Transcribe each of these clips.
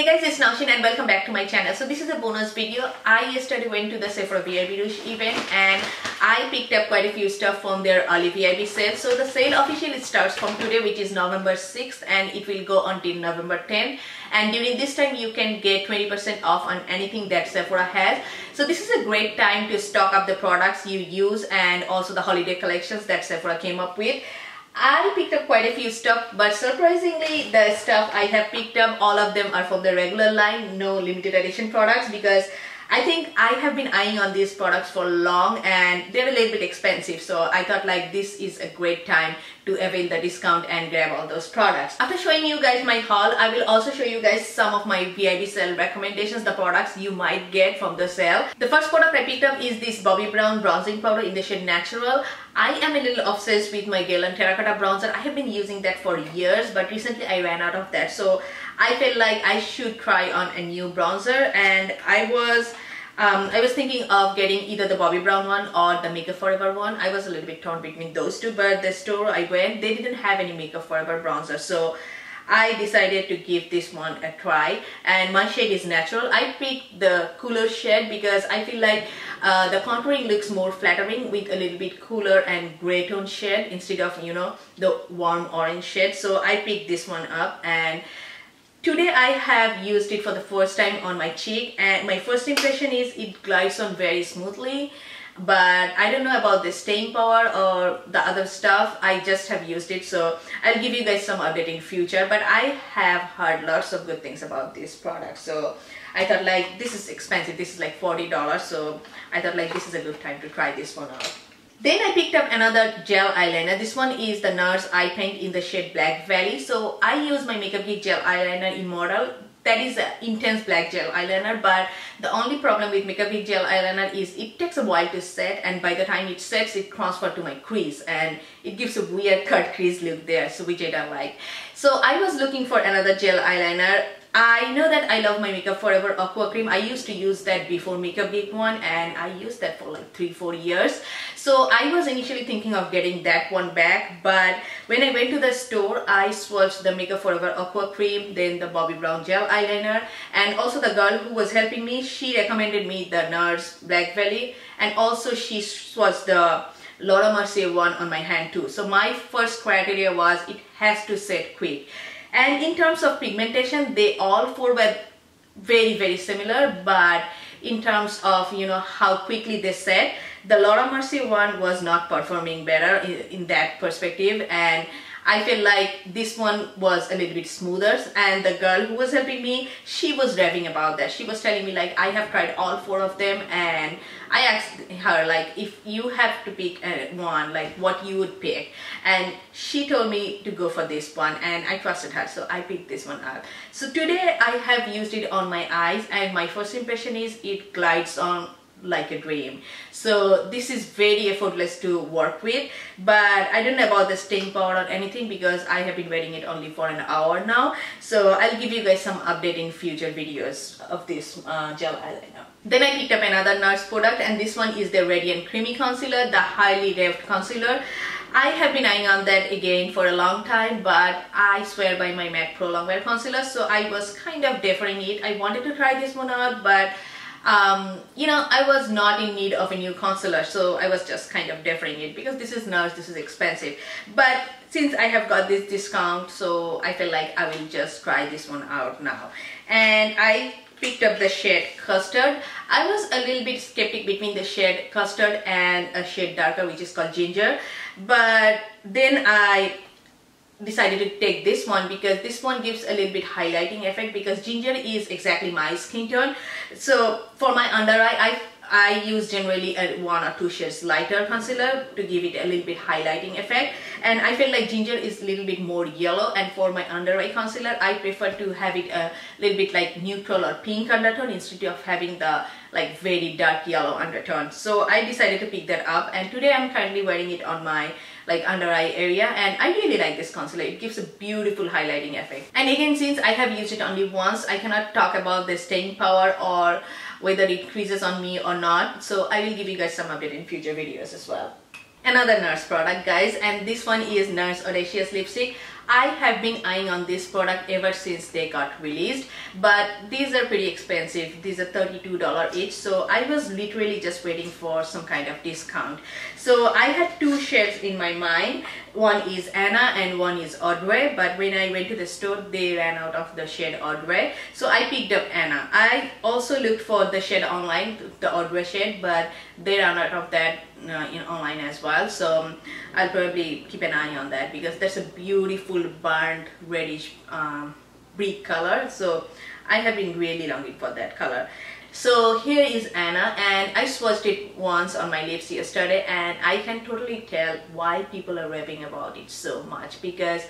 Hey guys, it's Noushin and welcome back to my channel. So this is a bonus video. I yesterday went to the Sephora VIB Rouge Event and I picked up quite a few stuff from their early VIB sale. So the sale officially starts from today, which is November 6th, and it will go until November 10th. And during this time you can get 20% off on anything that Sephora has. So this is a great time to stock up the products you use and also the holiday collections that Sephora came up with. I picked up quite a few stuff, but surprisingly the stuff I have picked up, all of them are from the regular line, no limited edition products, because I think I have been eyeing on these products for long and they're a little bit expensive. So I thought like this is a great time to avail the discount and grab all those products. After showing you guys my haul, I will also show you guys some of my VIB sale recommendations, the products you might get from the sale. The first product I picked up is this Bobbi Brown bronzing powder in the shade Natural. I am a little obsessed with my Galen Terracotta bronzer. I have been using that for years, but recently I ran out of that. So I felt like I should try on a new bronzer, and I was thinking of getting either the Bobbi Brown one or the Makeup Forever one. I was a little bit torn between those two, but the store I went, they didn't have any Makeup Forever bronzer. So I decided to give this one a try, and my shade is Natural. I picked the cooler shade because I feel like the contouring looks more flattering with a little bit cooler and gray tone shade instead of, you know, the warm orange shade. So I picked this one up, and today I have used it for the first time on my cheek, and my first impression is it glides on very smoothly. But I don't know about the staying power or the other stuff. I just have used it, so I'll give you guys some update in future. But I have heard lots of good things about this product, so I thought like this is expensive. This is like $40, so I thought like this is a good time to try this one out. Then I picked up another gel eyeliner. This one is the NARS Eye Paint in the shade Black Valley. So I use my Makeup Geek gel eyeliner Immortal. That is an intense black gel eyeliner, but the only problem with Makeup Geek gel eyeliner is it takes a while to set, and by the time it sets, it transfers to my crease and it gives a weird cut crease look there, so which I don't like. So I was looking for another gel eyeliner. I know that I love my Makeup Forever Aqua Cream. I used to use that before Makeup Geek one, and I used that for like 3-4 years. So I was initially thinking of getting that one back, but when I went to the store, I swatched the Makeup Forever Aqua Cream, then the Bobbi Brown gel eyeliner, and also the girl who was helping me, she recommended me the NARS Black Valley, and also she swatched the Laura Mercier one on my hand too. So my first criteria was it has to set quick. And in terms of pigmentation, they all four were very similar, but in terms of, you know, how quickly they set, the Laura Mercier one was not performing better in that perspective, and I feel like this one was a little bit smoother. And the girl who was helping me, she was raving about that. She was telling me like, I have tried all four of them, and I asked her like, if you have to pick one, like what you would pick, and she told me to go for this one, and I trusted her, so I picked this one up. So today I have used it on my eyes, and my first impression is it glides on like a dream. So this is very effortless to work with, but I don't know about the staying power or anything because I have been wearing it only for an hour now. So I'll give you guys some update in future videos of this gel eyeliner. Then I picked up another NARS product, and this one is the Radiant Creamy Concealer, the highly raved concealer. I have been eyeing on that again for a long time, but I swear by my MAC Pro Longwear Concealer, so I was kind of deferring it. I wanted to try this one out, but you know, I was not in need of a new concealer, so I was just kind of deferring it because this is NARS, this is expensive. But since I have got this discount, so I feel like I will just try this one out now. And I picked up the shade Custard. I was a little bit skeptic between the shade Custard and a shade darker, which is called Ginger, but then I decided to take this one because this one gives a little bit highlighting effect, because Ginger is exactly my skin tone. So for my under eye, I use generally a 1 or 2 shades lighter concealer to give it a little bit highlighting effect, and I feel like Ginger is a little bit more yellow, and for my under eye concealer I prefer to have it a little bit like neutral or pink undertone instead of having the like very dark yellow undertone. So I decided to pick that up, and today I'm currently wearing it on my like under eye area, and I really like this concealer. It gives a beautiful highlighting effect. And again, since I have used it only once, I cannot talk about the staying power or whether it creases on me or not, so I will give you guys some update in future videos as well. Another NARS product, guys, and this one is NARS Audacious Lipstick. I have been eyeing on this product ever since they got released, but these are pretty expensive. These are $32 each, so I was literally just waiting for some kind of discount. So I had two shades in my mind. One is Anna and one is Audrey, but when I went to the store they ran out of the shade Audrey, so I picked up Anna. I also looked for the shade online, the Audrey shade, but they ran out of that in online as well, so I'll probably keep an eye on that because that's a beautiful burnt reddish brick color, so I have been really longing for that color. So here is Anna, and I swatched it once on my lips yesterday, and I can totally tell why people are raving about it so much, because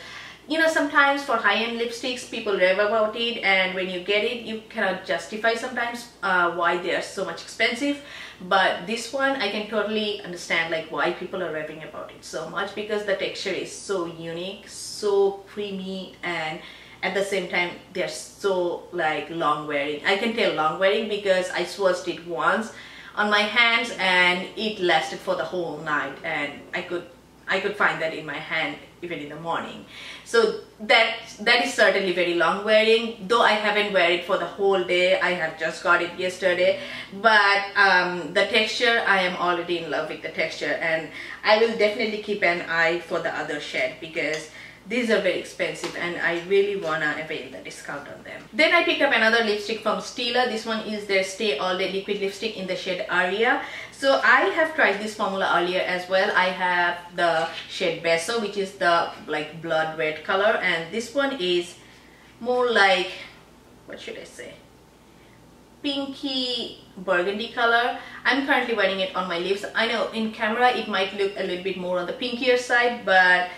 you know, sometimes for high-end lipsticks people rave about it, and when you get it you cannot justify sometimes why they are so much expensive. But this one I can totally understand like why people are raving about it so much, because the texture is so unique, so creamy, and at the same time they're so like long wearing. I can tell long wearing because I swatched it once on my hands and it lasted for the whole night, and I could find that in my hand even in the morning. So that is certainly very long wearing, though I haven't wear it for the whole day. I have just got it yesterday, but the texture, I am already in love with the texture, and I will definitely keep an eye for the other shade because these are very expensive and I really wanna avail the discount on them. Then I picked up another lipstick from Stila. This one is their Stay All Day liquid lipstick in the shade Aria. So I have tried this formula earlier as well. I have the shade Beso, which is the like blood red color, and this one is more like, what should I say, pinky burgundy color. I'm currently wearing it on my lips. I know in camera it might look a little bit more on the pinkier side, but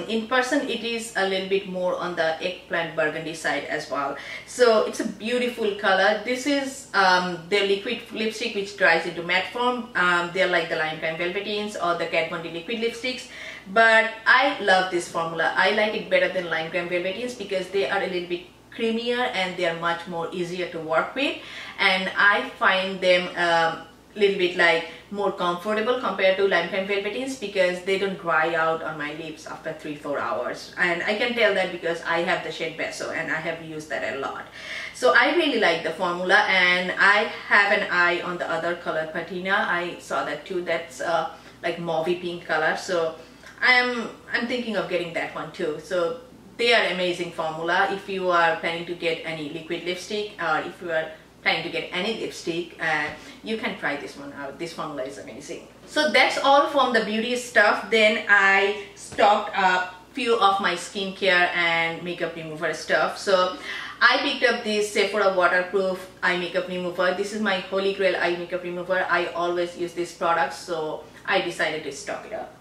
in person it is a little bit more on the eggplant burgundy side as well. So it's a beautiful color. This is their liquid lipstick which dries into matte form. They're like the Lime Crime Velvetines or the Kat Von D liquid lipsticks, but I love this formula. I like it better than Lime Crime Velvetines because they are a little bit creamier and they are much more easier to work with, and I find them little bit like more comfortable compared to Lime Crime Velvetines because they don't dry out on my lips after 3-4 hours, and I can tell that because I have the shade Beso and I have used that a lot. So I really like the formula, and I have an eye on the other color Patina. I saw that too. That's like mauvey pink color, so I'm thinking of getting that one too. So they are amazing formula if you are planning to get any liquid lipstick, or if you are trying to get any lipstick, you can try this one out. This formula is amazing. So that's all from the beauty stuff. Then I stocked up few of my skincare and makeup remover stuff. So I picked up this Sephora waterproof eye makeup remover. This is my holy grail eye makeup remover. I always use this product, so I decided to stock it up.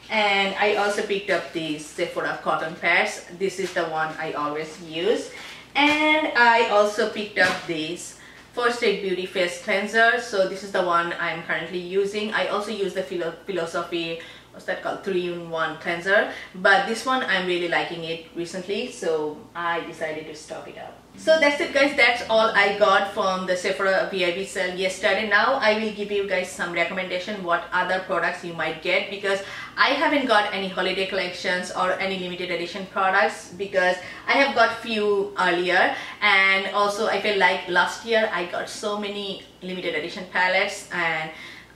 And I also picked up these Sephora cotton pads. This is the one I always use. And I also picked up this First Aid Beauty Face Cleanser. So this is the one I'm currently using. I also use the Philosophy, what's that called, 3-in-1 cleanser. But this one I'm really liking it recently, so I decided to stock it up. So that's it guys, that's all I got from the Sephora VIB sale yesterday. Now I will give you guys some recommendation what other products you might get, because I haven't got any holiday collections or any limited edition products because I have got few earlier, and also I feel like last year I got so many limited edition palettes and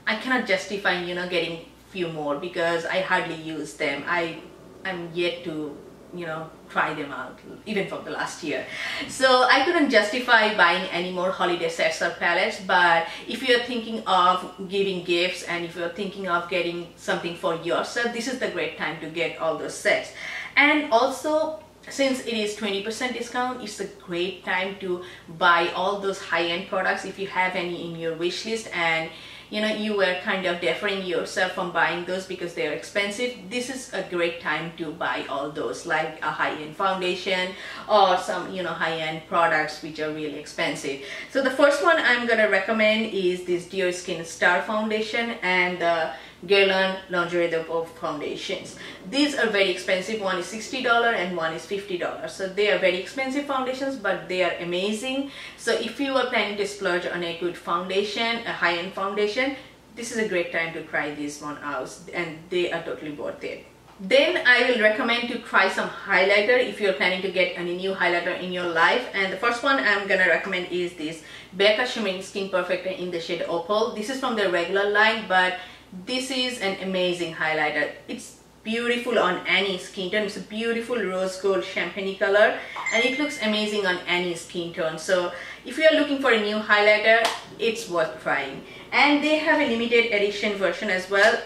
I cannot justify, you know, getting few more because I hardly use them. I'm yet to, you know, try them out even from the last year, so I couldn't justify buying any more holiday sets or palettes. But if you're thinking of giving gifts and if you're thinking of getting something for yourself, this is the great time to get all those sets. And also, since it is 20% discount, it's a great time to buy all those high-end products if you have any in your wish list and you know you were kind of deferring yourself from buying those because they are expensive. This is a great time to buy all those, like a high-end foundation or some, you know, high-end products which are really expensive. So the first one I'm gonna recommend is this Dior Skin Star foundation and the Guerlain Lingerie de Peau foundations. These are very expensive. One is $60 and one is $50. So they are very expensive foundations, but they are amazing. So if you are planning to splurge on a good foundation, a high-end foundation, this is a great time to try this one out, and they are totally worth it. Then I will recommend to try some highlighter if you're planning to get any new highlighter in your life. And the first one I'm gonna recommend is this Becca Shimmering Skin Perfector in the shade Opal. This is from their regular line, but this is an amazing highlighter. It's beautiful on any skin tone. It's a beautiful rose gold champagne color and it looks amazing on any skin tone. So if you are looking for a new highlighter, it's worth trying. And they have a limited edition version as well.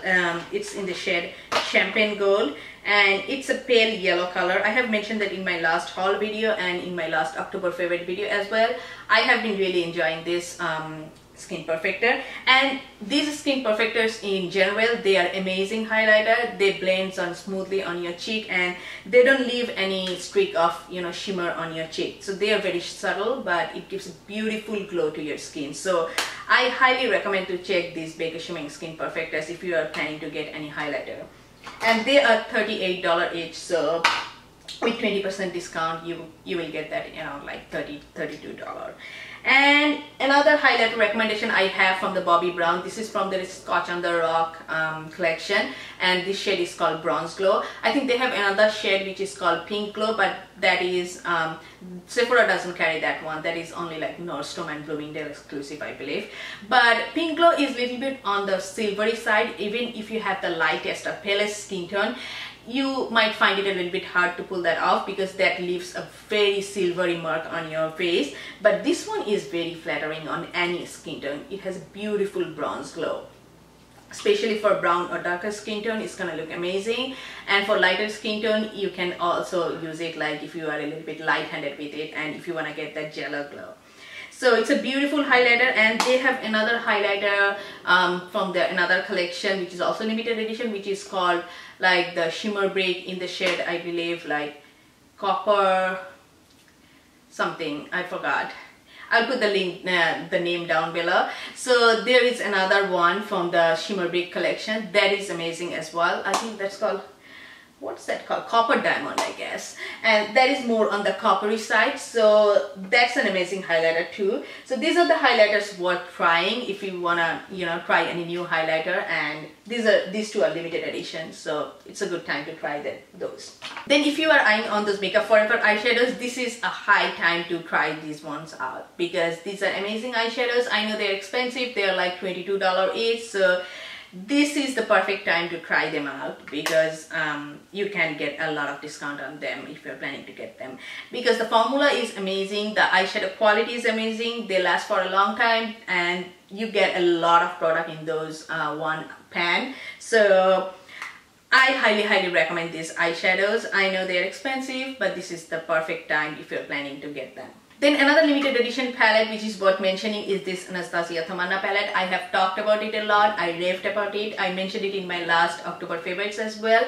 It's in the shade Champagne Gold and it's a pale yellow color. I have mentioned that in my last haul video and in my last October favorite video as well. I have been really enjoying this skin perfector, and these skin perfectors in general, they are amazing highlighter. They blend on smoothly on your cheek and they don't leave any streak of shimmer on your cheek. So they are very subtle, but it gives a beautiful glow to your skin. So I highly recommend to check these Becca Shimmering Skin Perfectors if you are planning to get any highlighter. And they are $38 each, so with 20% discount you will get that around like $32. And another highlighter recommendation I have from the Bobbi Brown. This is from the Scotch on the Rock collection, and this shade is called Bronze Glow. I think they have another shade which is called Pink Glow, but that is Sephora doesn't carry that one. That is only like Nordstrom and Bloomingdale exclusive, I believe. But Pink Glow is a little bit on the silvery side. Even if you have the lightest or palest skin tone, you might find it a little bit hard to pull that off because that leaves a very silvery mark on your face. But this one is very flattering on any skin tone. It has a beautiful bronze glow. Especially for brown or darker skin tone, it's gonna look amazing. And for lighter skin tone, you can also use it like if you are a little bit light-handed with it and if you wanna get that jello glow. So it's a beautiful highlighter, and they have another highlighter from their another collection which is also limited edition, which is called like the Shimmer Brick in the shade, I believe, like copper something, I forgot. I'll put the link, the name down below. So there is another one from the Shimmer Brick collection that is amazing as well. I think that's called, what's that called? Copper Diamond, I guess. And that is more on the coppery side. So that's an amazing highlighter too. So these are the highlighters worth trying if you wanna, try any new highlighter. And these two are limited edition, so it's a good time to try those. Then if you are eyeing on those Makeup Forever eyeshadows, this is a high time to try these ones out because these are amazing eyeshadows. I know they're expensive. They're like $22 each. So this is the perfect time to try them out because you can get a lot of discount on them if you're planning to get them, because the formula is amazing, the eyeshadow quality is amazing, they last for a long time, and you get a lot of product in those one pan. So I highly recommend these eyeshadows. I know they're expensive, but this is the perfect time if you're planning to get them. Then another limited edition palette which is worth mentioning is this Anastasia Tamanna palette. I have talked about it a lot. I raved about it. I mentioned it in my last October favorites as well.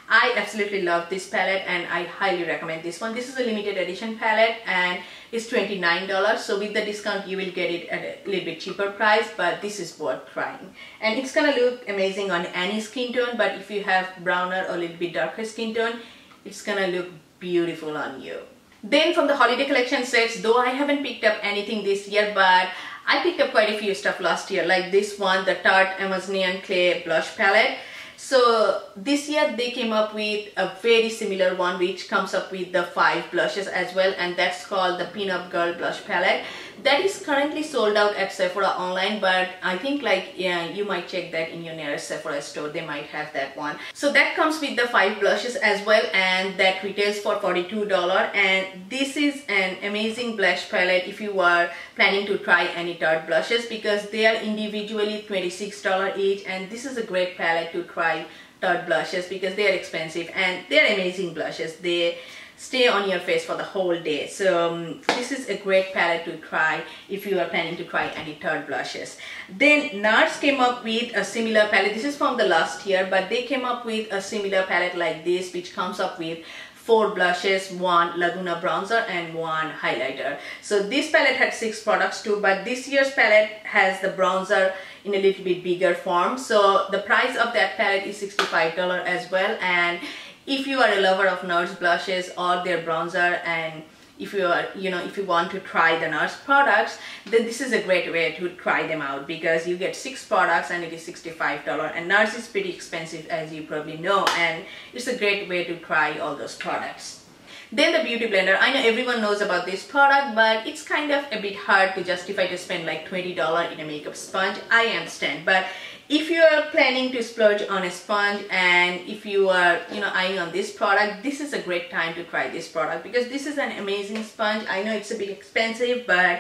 I absolutely love this palette and I highly recommend this one. This is a limited edition palette and it's $29. So with the discount you will get it at a little bit cheaper price, but this is worth trying. And it's gonna look amazing on any skin tone, but if you have browner or a little bit darker skin tone, it's gonna look beautiful on you. Then from the holiday collection sets, though I haven't picked up anything this year, but I picked up quite a few stuff last year, like this one, the Tarte Amazonian Clay Blush Palette. So this year they came up with a very similar one which comes up with the 5 blushes as well, and that's called the Pin-Up Girl Blush Palette. That is currently sold out at Sephora online, but I think you might check that in your nearest Sephora store, they might have that one. So that comes with the 5 blushes as well, and that retails for $42. And this is an amazing blush palette if you are planning to try any Tarte blushes, because they are individually $26 each, and this is a great palette to try Tarte blushes because they are expensive and they are amazing blushes. They stay on your face for the whole day. So this is a great palette to try if you are planning to try any Tarte blushes. Then NARS came up with a similar palette. This is from the last year, but they came up with a similar palette like this, which comes up with 4 blushes, 1 Laguna bronzer and 1 highlighter. So this palette had 6 products too, but this year's palette has the bronzer in a little bit bigger form. So the price of that palette is $65 as well. And if you are a lover of NARS blushes or their bronzer and if you are, if you want to try the NARS products, then this is a great way to try them out, because you get 6 products and it is $65, and NARS is pretty expensive, as you probably know, and it's a great way to try all those products. Then the beauty blender. I know everyone knows about this product, but it's kind of a bit hard to justify to spend like $20 in a makeup sponge. I understand, but if you are planning to splurge on a sponge, and if you are eyeing on this product, this is a great time to try this product, because this is an amazing sponge. I know it's a bit expensive, but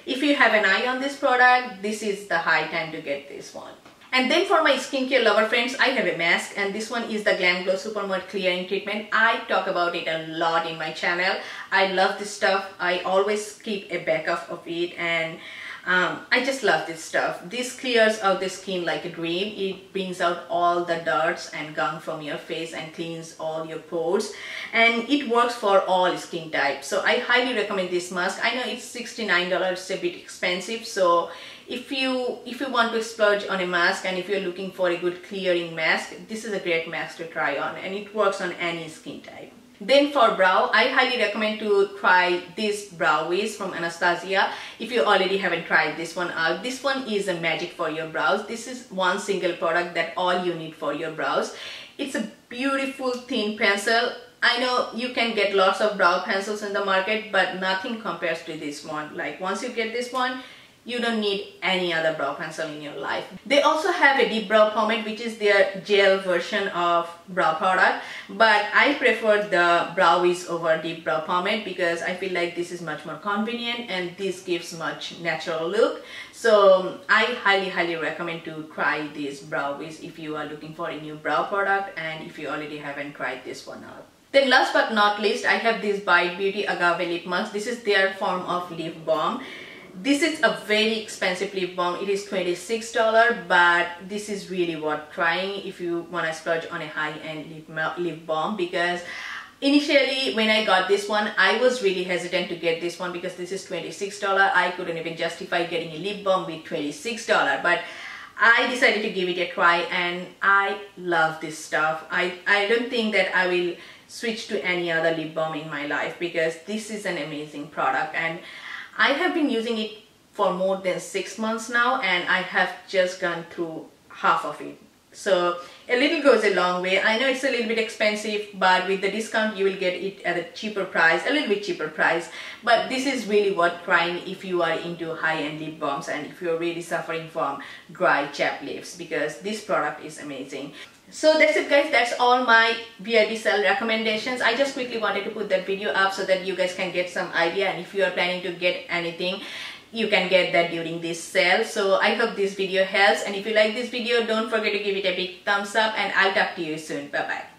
if you have an eye on this product, this is the high time to get this one. And then for my skincare lover friends, I have a mask, and this one is the Glam Glow Super Matte Clearing Treatment. I talk about it a lot in my channel. I love this stuff. I always keep a backup of it, and I just love this stuff. This clears out the skin like a dream. It brings out all the dirts and gunk from your face and cleans all your pores, and it works for all skin types. So I highly recommend this mask. I know it's $69, it's a bit expensive, so if you want to splurge on a mask, and if you're looking for a good clearing mask, this is a great mask to try on, and it works on any skin type. Then for brow, I highly recommend to try this brow wiz from Anastasia. If you already haven't tried this one out, this one is a magic for your brows. This is one single product that all you need for your brows. It's a beautiful thin pencil. I know you can get lots of brow pencils in the market, but nothing compares to this one. Like, once you get this one, you don't need any other brow pencil in your life. They also have a deep brow pomade, which is their gel version of brow product, but I prefer the brow wiz over deep brow pomade, because I feel like this is much more convenient and this gives much natural look. So I highly recommend to try this brow wiz if you are looking for a new brow product, and if you already haven't tried this one out. Then last but not least, I have this by Beauty Agave lip mask. This is their form of lip balm. This is a very expensive lip balm. It is $26, but this is really worth trying if you want to splurge on a high-end lip balm, because initially when I got this one, I was really hesitant to get this one, because this is $26. I couldn't even justify getting a lip balm with $26, but I decided to give it a try, and I love this stuff. I don't think that I will switch to any other lip balm in my life, because this is an amazing product, and I have been using it for more than 6 months now, and I have just gone through half of it. So a little goes a long way. I know it's a little bit expensive, but with the discount you will get it at a cheaper price, a little bit cheaper price. But this is really worth trying if you are into high-end lip balms, and if you're really suffering from dry chapped lips, because this product is amazing. So that's it guys, that's all my VIB sale recommendations. I just quickly wanted to put that video up so that you guys can get some idea, and if you are planning to get anything, you can get that during this sale. So I hope this video helps, and if you like this video, don't forget to give it a big thumbs up, and I'll talk to you soon. Bye bye.